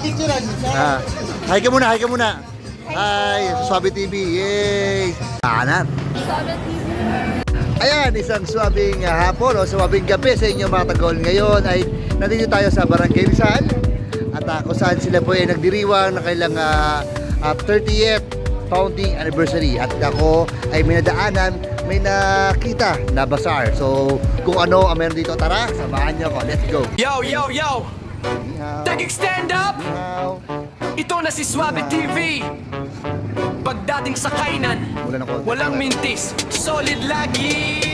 Hi ka muna, hi ka muna. Hi, Suabe TV. Yay! Kanan. Ayan, isang suwabing hapon o suwabing gabi sa inyo mga Tagol. Ngayon ay nandito tayo sa Barangay Rizal at kung saan sila po ay nagdiriwang na kailang 30th founding anniversary. At ako ay may nadaanan, may nakita na bazaar. So kung ano ang meron dito, tara, samahan niyo ako. Let's go! Yo, yo, yo! Tagig stand up! Ito na si Suabe TV. Pagdating sa kainan, walang mintis, solid lagi.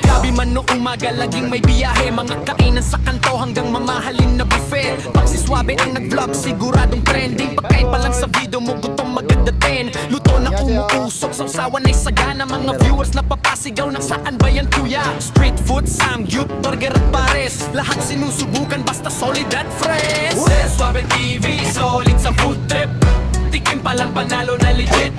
Gabi man noong umaga, laging may biyahe. Mga kainan sa kanto hanggang mamahalin na buffet. Pag si Suabe ang nag-vlog, siguradong trending. Pagkain pa lang sa video mo, gutom magadatin. Luto na umuusok, sausawan ay sagana. Mga viewers na papasigaw ng saan ba yan kuya? Street food, samgyup, burger at pares. Lahat sinusubukan basta solid at fresh. Suabe TV, solid sa food trip. Tikim pa lang panalo na legit.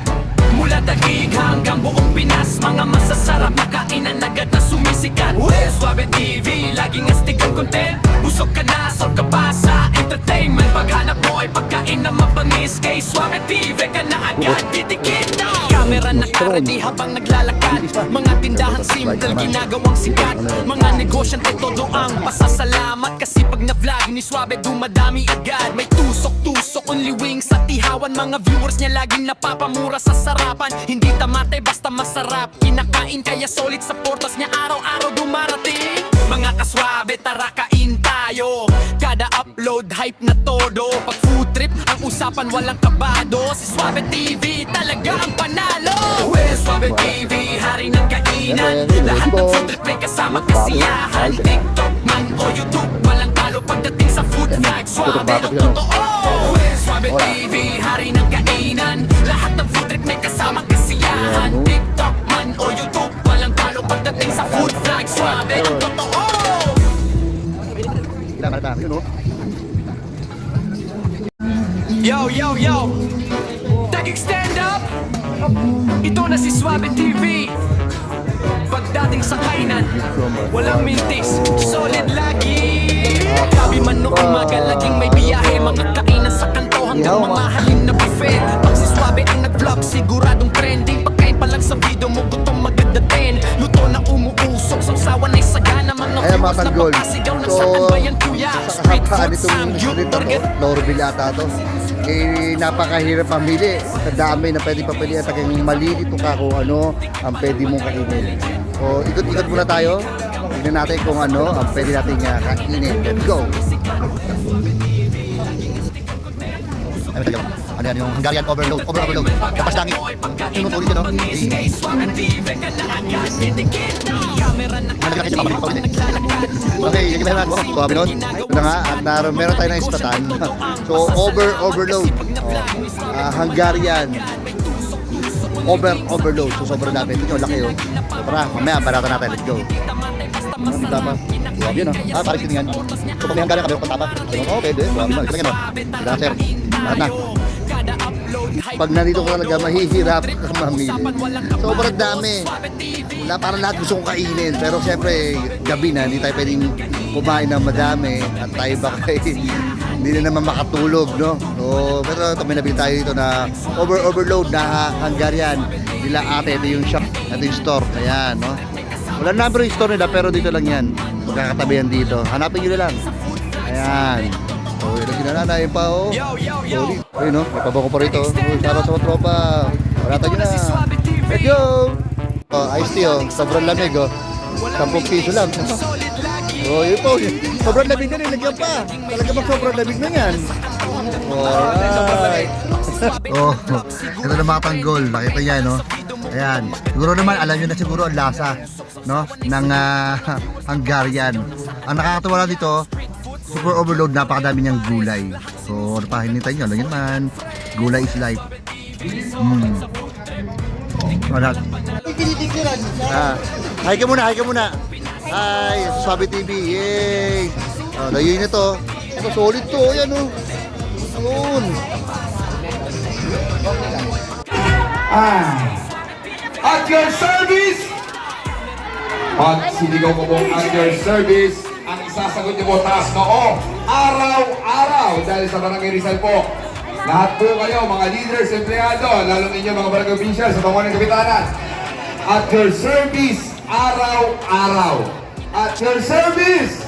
Mula Taguig hanggang buong Pinas, mga masasarap na kainan agad na sumisikat. Suabe TV, laging astig ang content. Busog ka na, solve ka pa sa entertainment. Paghanap mo ay pagkain na mapangis, kay Suabe TV ka na agad titikit. Camera naka-ready habang naglalakad. Mga tindahang simple, ginagawang sikat. Mga negosyante todo ang pasasalamat. Kasi pag na-vlog ni Suabe, dumadami agad. May tusok-tusok, only wings sa tihawan. Mga viewers niya laging napapamura sa sarapan. Hindi tamate, basta masarap. Kinakain kaya solid sa portas niya, araw-araw dumarating. Mga kaswabe, tara kain tayo. Kada upload, hype na todo. Pag food trip, ang usapan walang kabado. Si Suabe TV, talaga ang panalo. Suabe TV, hari ng kainan. Lahat ng food trip may kasama kasiyahan. TikTok man o YouTube, walang talo pagdating sa food vlog. Suabe ang totoo. Suabe TV, hari ng kainan. Lahat ng food trip may kasama kasiyahan. TikTok man o YouTube, walang talo pagdating sa food vlog. Suabe ang totoo. Yo, yo, yo! Tagig stand up! Ito na si Suabe TV. Pagdating sa kainan, walang mintis, solid lagi. Gabi man noong umaga, laging may biyahe. Mga kainan sa kanto hanggang mamahalin na buffet. Pag si Suabe ang nag-vlog, siguradong trending. Pagkain pa lang sa video mo, gutom magadatin. Luto na umuusok, sausawan ay sagana. Mga viewers na papasigaw ng saan ba yan kuya? Street food, samgyup, burger. Laurville ata to. Eh, napakahirap mamili. Sa dami na pwede papili at kung malilito ka kung ano ang pwede mong kainin. So, ikot-ikot muna tayo. Tignan natin kung ano ang pwede natin kainin. Let's go! Ano yan, yung Hungarian overload, overload. Kapas langit. Yung ulit yun, no? Okay, yung ibahan natin. Suabe nun. Ito na nga, at meron tayo ng ispatan. So, overload. Hungarian. Overload. So, sobrang dami. Ito yung laki yun. So, tara, mamaya, barata natin. Let's go. Ang tapa. Suabe yun, no? Parang siningan. So, pag may Hungarian kami, kung tapa. Oo, pwede. Suabe nun. Ito lang yun, no? Sila, sir. Lahat na. Pag nandito ko talaga, mahihirap ka mamili. Sobrang dami. Wala, parang lahat gusto kong kainin. Pero siyempre, gabi na, hindi tayo pwedeng kumain ng madami. At tayo baka hindi na naman makatulog, no? So, pero ito, may nabili tayo dito na overload na Hungarian. Nila ate, ito yung shop, ito yung store. Ayan, no? Wala number yung store nila, pero dito lang yan. Magkakatabi yan dito. Hanapin nyo na lang. Ayan. Oh, ito sinananayin pa, oh. Sorry. Ayun, no? May pabango pa rito. Oh, shoutout sa mga tropa. Barata nyo na. Let's go! Oh, iced tea, oh. Sobrang lamig, oh. 10 piso lang. Oh, yun po. Sobrang lamig na rin. Lagyan pa. Talaga bang sobrang lamig na yan? Alright. Oh, ito na mga tanggol. Nakita niya, no? Ayan. Siguro naman, alam nyo na siguro ang lasa, no? Ng Hungarian. Ang nakakatawa lang dito, super overload, napakadami niyang gulay. So, ano pa, hinintay nyo, alam nyo naman, gulay is life. Wala. Hi ka muna, hi ka muna. Hi, Suabe TV, yay! Layoy na to. Ito, solid to, yan o. Yun. At your service! Pag sinigaw mo pong at your service, ang isasagot niyo po taas na o. Araw-araw dahil sa Barangay Rizal po. Lahat po kayo, mga leaders, empleyado, lalo ninyo mga barangay officials sa pangunan ng kapitanan. At your service, araw-araw. At your service,